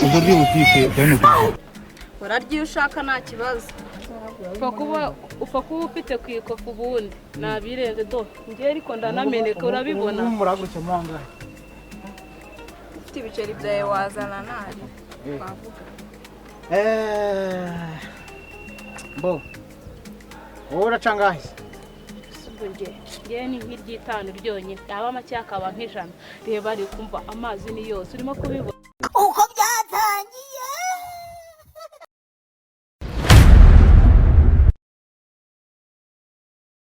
Uburyo butise cyane. Urarya ushaka nta kibazo. Upfa kuba ufite ku ikofu ubundi nabirenze do ngiye ariko ndanameneka urabibona. Muragurutse murangaye. Ufite ibiceri byawe wazana nari twavuga. Bo. Uracanga he? Ngiye ni nk'iry'itanu ryonyine yaba make akaba nk'ijana. Reba ari kumva amazi ni yose urimo kubibona. Uko byatangiye.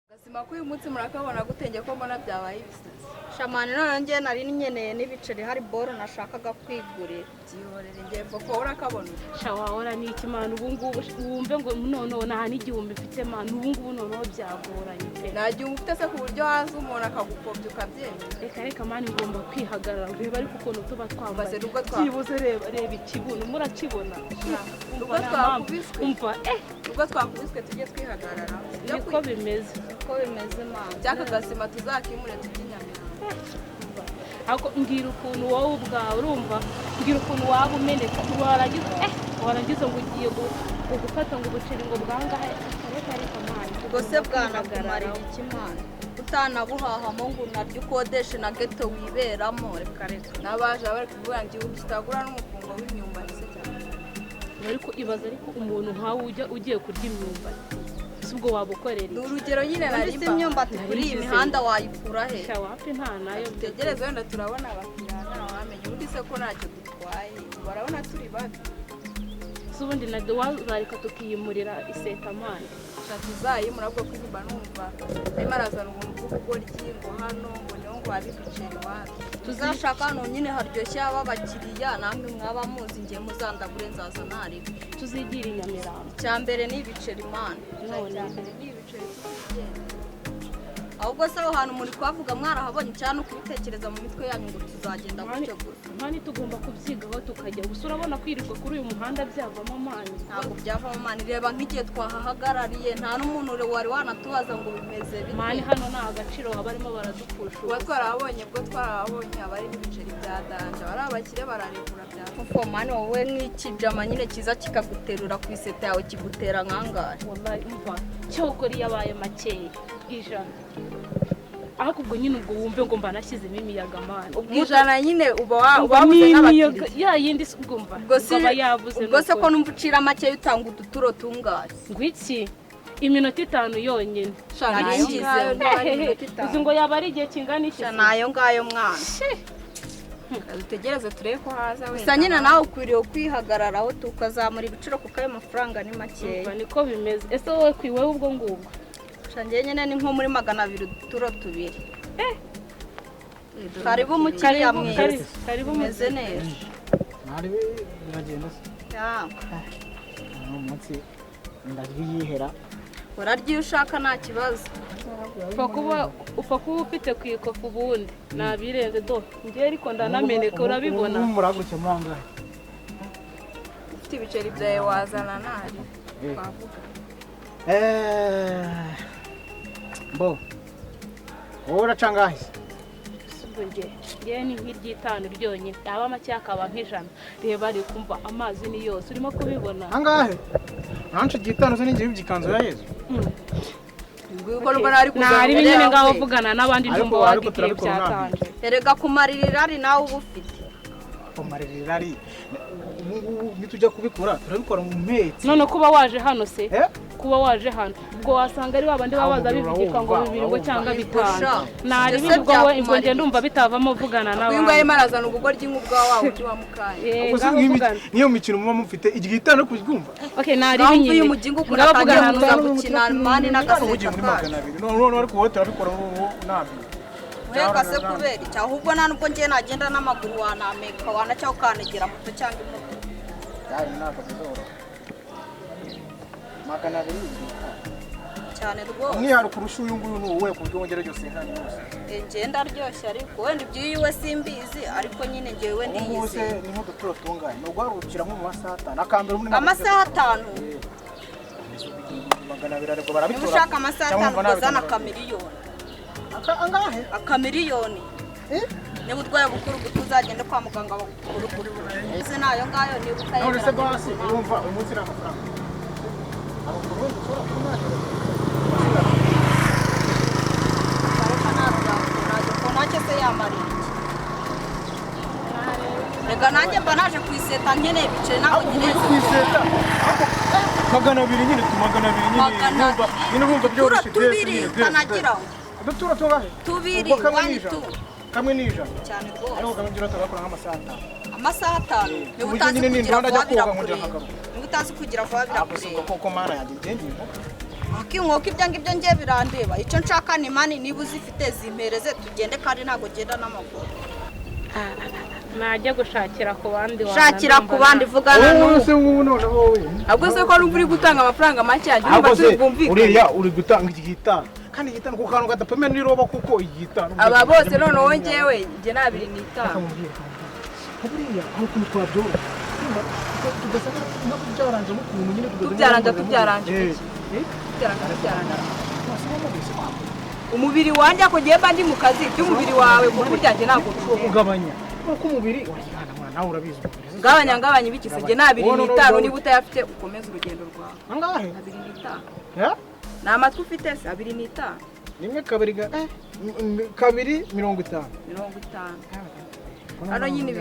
Gasima ko uyu munsi murakabona gutenge ko mbona byabaye ibisazi. Shamani none ngiye nari nyeneye n'ibiceri hari boro nashakaga kwigurira. Byihorere ngiye papa urakabona. Shawahora ni ikimana ubu ngubu wumve ngo none nta n'igihumbi mfite mana ubu ngubu none byagoranye pe. Nagiye ufite se ku buryo haza umuntu akagupfobya ukabyemera. Reka mani ngomba kwihagarara ureba ariko ukuntu tuba twambaye. Nubwo twambaye. Kibuze reba ikibuno murakibona. Nubwo twakubiswe. Umva nubwo twakubiswe tujye twihagarara. Niko bimeze. Ko bimeze mana. Byaka Gasima tuzakimure tukinyamira. Ako ngira ukuntu wowe ubwawe urumva ngira ukuntu waba umeneka waragize ngo ugiye gufata ngo ubuceri ngo bwangahe ariko mani ubwo se bwanakumara ikimana utanabuhahamo ngo unaryo ukodeshe na geto wiberamo reka n'abaje bari kuvuga ngo igihugu kitagura n'umufungo w'imyumbati se cyane ariko ibaza ariko umuntu nkawe ugiye kurya imyumbati ubwo wabukorera ni urugero nyine nariba imyumbati kuri iyi mihanda wayikura he shawapi nta nayo tegereza wenda turabona abakiriya wamenye undi se ko ntacyo dutwaye barabona turi babi ubundi na wazareka tukiyimurira isetamani tuzayimura bwo kwiba numva arimo arazana ubuntu bw'ubugoryi ngo hano ngo niho ngo wabigucira iwacu tuzashaka hano nyine haryoshye abakiriya namwe mwaba muzi ngiye muzandagure nzaza naribe tuzigira Nyamirambo cyambere ni ibiceri mana cyambere ni ibiceri tugenda ahubwo se aho hantu muri kwavuga mwarahabonye cyane ukubitekereza mu mitwe yanyu ngo tuzagenda gutyo gusa mani tugomba kubyigaho tukajya gusa urabona kwirirwa kuri uyu muhanda byavamo mani ntabwo byavamo mani reba nk'igihe twahahagarariye nta n'umuntu wari wanatubaza ngo bimeze bite mani hano nta agaciro barimo baradupfusha ubwo twarahabonye abari n'ibiceri bya danje bari abakire bararekura bya kuko mani wowe nk'ikijama nyine kiza kikaguterura ku iseta yawe kigutera nkangara wallahi umva cyokori yabaye makeya ijana ariko ubwo nyine ubwo wumve ngo mba nashyizemo imiyaga mani ubwijana nyine uba wabuze n'abakiriya ya yindi ugumva ubwo yavuze ubwo se ko numva ucira make utanga uduturo tungahe ngwiki iminota 5 yonyine uzi ngo yaba ari igihe kingana iki nayo ngayo mwana dutegereze turebe ko haza wenda gusa nyine nawe ukwiriye kwihagararaho tukazamura ibiciro kuko ayo mafaranga ni makeya niko bimeze ese wowe kwiwewe ubwo ngubwo shangiye nyine ni nko muri 200 uturo tubiri karibu umukiriya mwiza karibu umeze neza Nari biragenda se. No munsi ndabiyihera. Urarya ushaka nta kibazo. Upfa kuba ufite ku ikofu ubundi nabirenze do ngiye ariko ndanameneka urabibona. Muragurutse murangaye. Ufite ibiceri byawe wazana nari twavuga. Bo. Uracanga he? Ngiye ni nk'iry'itanu ryonyine yaba make akaba nk'ijana. Reba ari kumva amazi ni yose urimo kubibona. Angahe? Nancu igitanu zo n'ingiye bigikanzo ya Yesu. Nari nyine ngaho vugana n'abandi ndumva wagiye byatanje. Erega kumaririra ari nawe ubufite. Kumaririra ari nitujya kubikora turabikora mu mpetse. None kuba waje hano se? Kuba waje hano ubwo wasanga ari babandi babaza bivugika ngo bibiri ngo cyangwa bitanu. Nari bibwo we ibwo nge ndumva bitavamo vugana n'abandi. Ubwo yari marazana ubugoryi nk'ubwa wawe undi wa mukanya. Niyo mikino muba mufite igitanu kubyumva. Okay nari binyine. Ngabavugana n'ugukina mani n'agaseka. None ariko wowe turabikora nabi. Mweka se kubera icyo ahubwo nta nubwo ngiye nagenda n'amaguru wanameka wanaca ukanegera moto cyangwa imoto. Yari nakazora. Magana abiri cyane rwose. Umwiharo kurusha uyu nguyu n'uwe ku bwongere byose nkani yose. Ngenda ryoshye ariko wenda ibyuyiwe simbizi ariko nyine ngewe ndiyizi. Ubuse ni nko duturo tunganye. No gwarukira mu masaha 5 akambere muri amasaha 5. Magana abiri ariko barabitora. Ushaka amasaha 5 kuzana kamiliyoni. Angahe? Akamiliyoni. niba urwaye bukuru uzagende kwa muganga bakuru ese nayo ngayo niba utayemera none se basi urumva umunsi n'amafaranga reka nanjye mba naje kwiseta nkeneye ibiceri ntabwo nkeneye kwiseta magana abiri nyine nyine bumva byoroshye tubiri kanagiraho dutura tungahe tubiri kamwe n'ijana cyane rwose ariko kamwe ngira turakora nk'amasaha 5 amasaha 5 niba utazi kugira vuba birakure niba utazi kugira vuba birakure koko mana yanjye ngendimo akinkoko ibyo ngibyo ngiye birandeba icyo nshaka ni mani niba uzifite zimpereze tugende kandi ntabwo genda n'amaguru najya gushakira ku bandi shakira ku bandi vugana n'ubu none wowe ahubwo se ko ari uri gutanga amafaranga make yaje niba tubumvikana uriya uri gutanga igitano kandi igitano ku kantu gadapeme n'iroba kuko igitano aba bose none wowe ngewe nge na 2 n'itanu buriya aho kuntu twabyora tugasanga no kubyaranje mu kuntu nyine tubyaranje umubiri wanjye ko giye bandi mu kazi cy'umubiri wawe ku burya nge ntabwo ugabanya uko umubiri nawe urabizi ngabanya ibikise nge na 2 n'itanu niba utayafite ukomeza urugendo rwawe angahe 2 n'itanu ni amatwi ufite se 2 n'itanu rimwe kabiri 50 hano nyine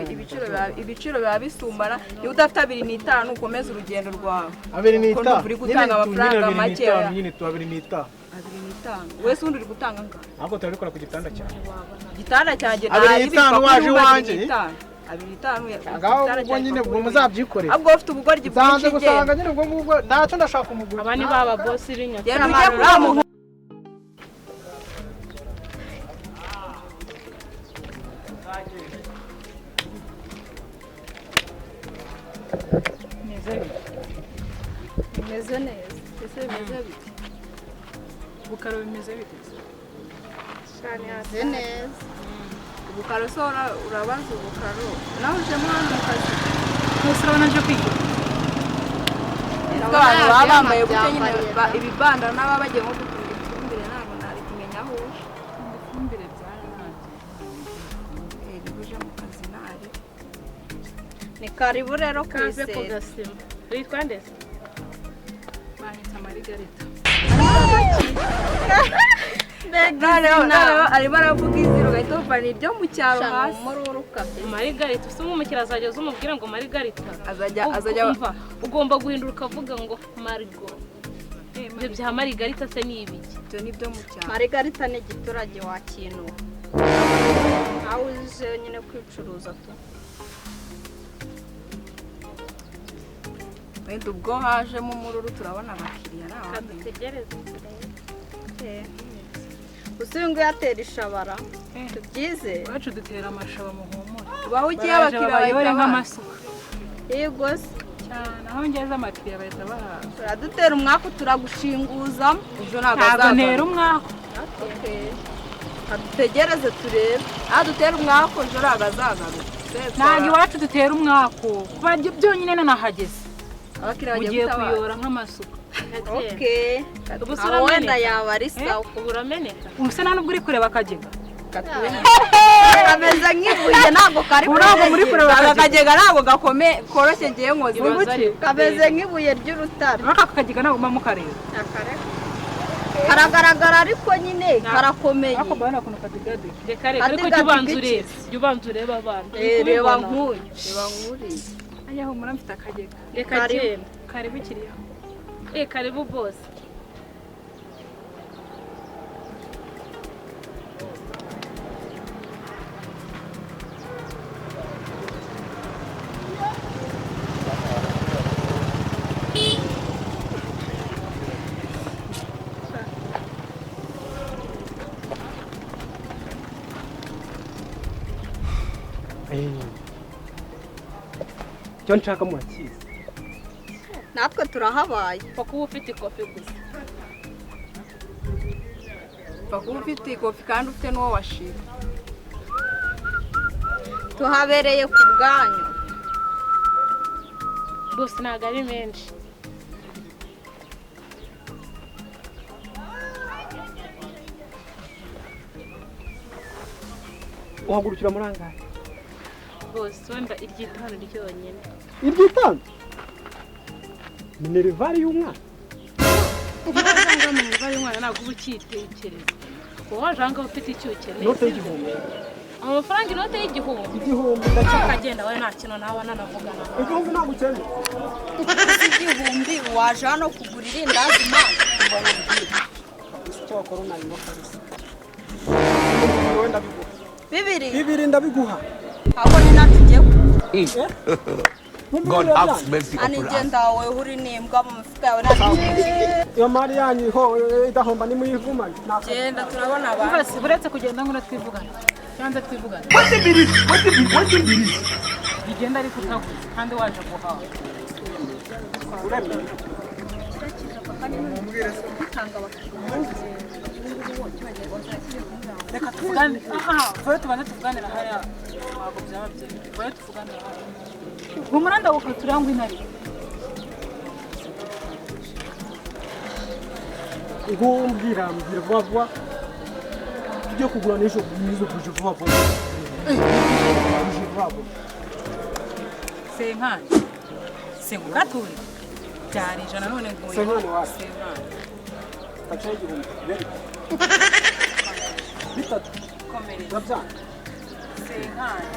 ibiciro biba bisumbana niba udafite 2 n'itanu ukomeza urugendo rwawe 2 n'itanu uri gutanga amafaranga make nyine 2 n'itanu wese undi uri gutanga ngaho ahubwo turabikora ku gitanda cyawe cyanjye 2 n'itanu waje iwanjye 2 n'itanu ngaho ubwo nyine muzabyikorera ahubwo ufite ubugoryi bwinshi gusanga nyine ubwo ngubwo ntacyo ndashaka umugore aba ni baba boss b'inyota yari ujya kuramuha bimeze neza ese bimeze bite ubukaro bimeze bite cyane hasi neza ubukaro so urabaza ubukaro nawe ujemo hano mu kazi twese urabona aje kwiga abantu baba bambaye gutya nyine ibibanda n'ababa bagiye nko gutunga ifumbire ntabwo nari kumenya aho uje ifumbire byararangiye niba uje mu kazi nari ni karibu rero ku kaze iseta ku gasima witwa ndetse banyita Margarita noneho arimo aravuga izina ugahita wumva ni iryo mu cyaro hasi Margarita usa nk'umukiriya azajya uzumubwira ngo Margarita azajya umva ugomba guhindura ukavuga ngo Margo ibyo bya Margarita se ni ibiki ibyo ni byo mu cyaro Margarita ni igiturage wa kintu aho uje nyine kwicuruza tu wenda ubwo hajemo umururu turabona abakiriya kadutegereze usuye ngo yatera ishabara tubyize iwacu dutera amashaba muhumure ubaho ugiye abakiriya bayore nk'amasuka yego se cyane aho ngeze amakiriya bahita bahaza turadutera umwaku turagushinguzamo ejo ntabwo ntera umwaku dutegereze turebe aho dutera umwaku ejo ntabwo azagaruka ntabwo iwacu dutera umwaku kuba byonyine nanahageze abakiriya ugiye kuyora nk'amasuka aho wenda yaba ari sawa ubu urameneka ubusa nta nubwo uri kureba akagega kameze nk'ibuye ntabwo kari kureba akagega ntabwo koroshye ngiye nkoze kameze nk'ibuye ry'urutare aka kagega ntabwo mba mukareba karagaragara ariko nyine karakomeye ariko mbona ukuntu kadigade reka ariko jya ubanza ureba abandi reba nk'uyu reba nk'uriya ayaho mura mfite akagega reka genda karibu kiriya karibu boss cyo nshaka murakizi natwe turahabaye kuba ufite ikofi gusa kuba ufite ikofi kandi ufite n'uwo washira tuhabereye ku bwanyu gusa ntabwo ari menshi uhagurukira muri angahe bose wenda iry'itanu ryonyine iry'itanu minervari y'umwana wajanga minervari y'umwana ntabwo uba ukitekereza wajanga ufite icyo ukeneye inote y'igihumbi amafaranga inote y'igihumbi ukagenda wowe nta kintu nawe nanavugana igihumbi ntabwo ukeneye igihumbi waje hano kugura irindazi mazi icyo wakora unayimo kabisa wenda biguha bibiri ndabiguha aho ni natugiye God have mercy upon us. anigenda wowe uri nimbwa mu mifuka yawe nta iyo mari yanyu ho idahomba ni muyivumanye genda turabona abantu bose buretse kugenda ngo twivugane cyanze twivugane igenda ariko utaguze kandi waje guhaha uremeye reka tuvugane vuba tubanze tuvuganira hariya ntabwo byaba byiza vuba tuvuganira hariya uwo muranda wukatura ngo intare mbwira vuba vuba tujye kugura n'ejo buje vuba vuba senkani sengukature byari ijana none ngo senkani wasi senkani kacaye igihumbi bitatu komereza urabyanga senkani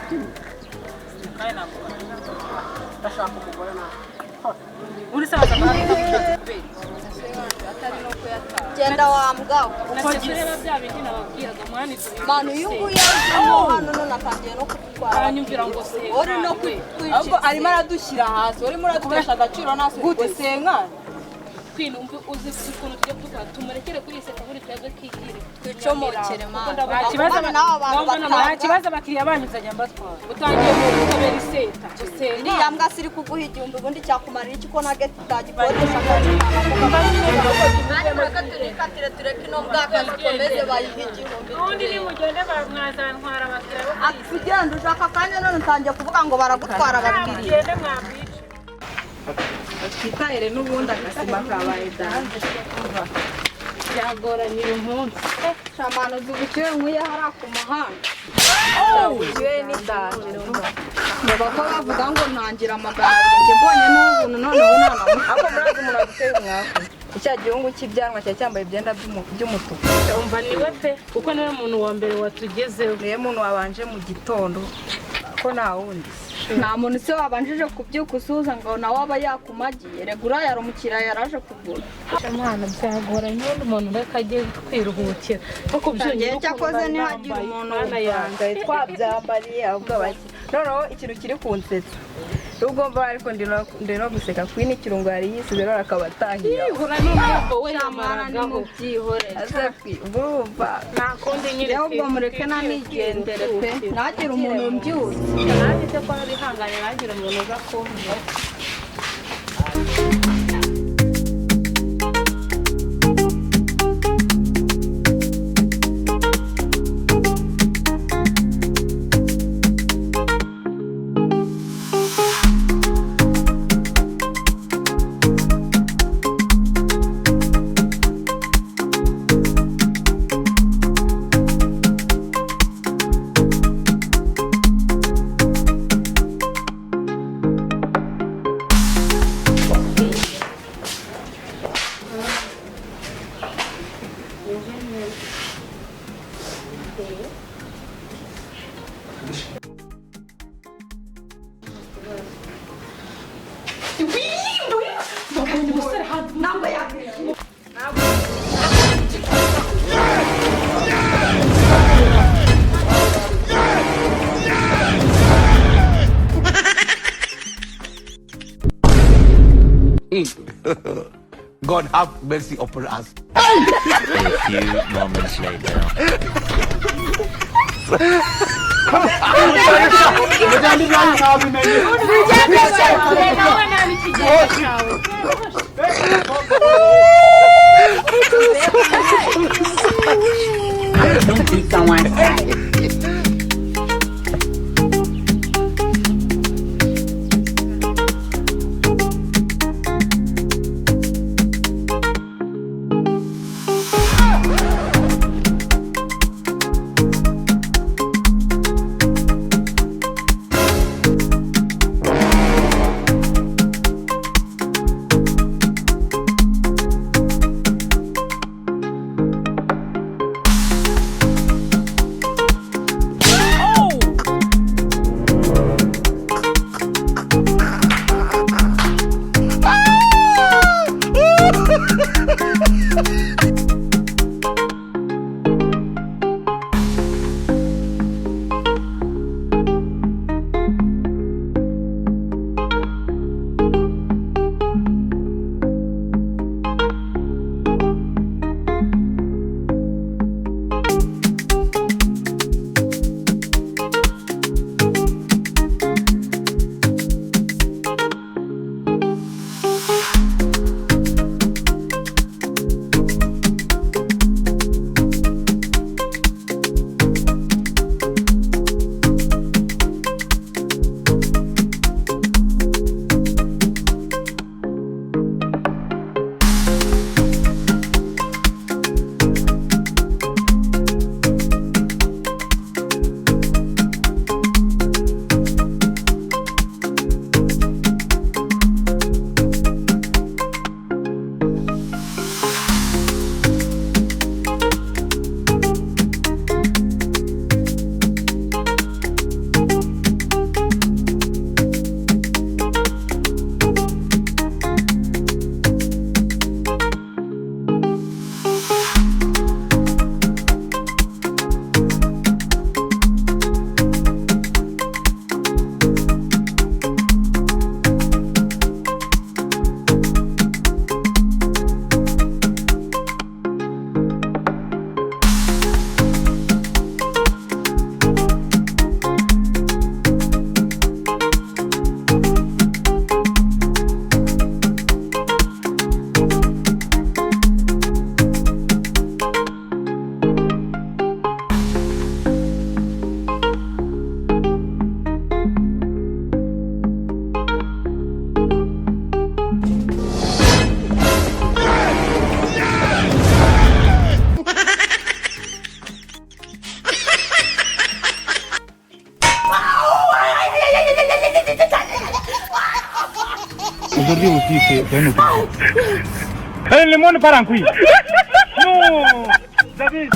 kandi ntabwo ndashaka umugore nawe uri sabaza amahanga kubera atari no kuyatanga genda wambwa uko reba bya bindi nababwiraga mwana manu uyu nguyu yaje hano none atangiye no kutwara aranyumvira ngo se uri no kwitwikira ahubwo arimo aradushyira hasi urimo uradutesha agaciro nasi ngo senkani kwino umve uzi ukuntu tujya tuvuga tumurekere kuri iseta muri twebwe kigire twicomokere manu nta kibazo abakiriya banyu nzajya mbatwara utangiye mu kutabera iseta iriya mbwa siri kuguha igihumbi ubundi cyakumarira iki ko na geti utagikodesha kandi turikatire tureke ino mbwa akazi komeze bayiha igihumbi ubundi nimugende mwazantwara abakiriya ugenda ushaka akanya none utangiye kuvuga ngo baragutwara abakiriya mugende mwabwica twitahire n'ubundi agasima kabaye danje byagoranye uyu munsi shamano zugukiwe nk'uye hariya ku muhanda ugiye ni danje baba ko bavuga ngo ntangira amagana njye mbonye n'ubuntu noneho nanamuka ariko murazi umuntu aguteye umwaku icya gihungu cy'ibyanwa cyari cyambaye ibyenda by'umutuku umva niwe pe kuko niwe muntu wa mbere watugezeho niwe muntu wabanje mu gitondo ko nta wundi nta muntu se wabanjije kubyuka usuhuza ngo nawe aba yakumagiye regura yari umukiriya yaraje kugura mwana byagoranye ubundi umuntu reka ajye kwiruhukira kuko byongeye cyakoze ntihagira umuntu yangaye twabyambariye ahubwo bake noneho ikintu kiri kunsetsa ubwo mba ariko ndi no guseka kwini ikirungo yari yisize rero akaba atangira ihura n'umwumva we cyamara ni mu byihorere urumva nakundi nyine ahubwo mureke nanigendere pe ntagire umuntu mbyutse nanjye se ko narihanganye nagira umuntu uza kumva God have mercy upon us. A few moments later. Don't think someone. aujourd'hui aussi, c'est un autre. Le monde part en couille. Non, vous avez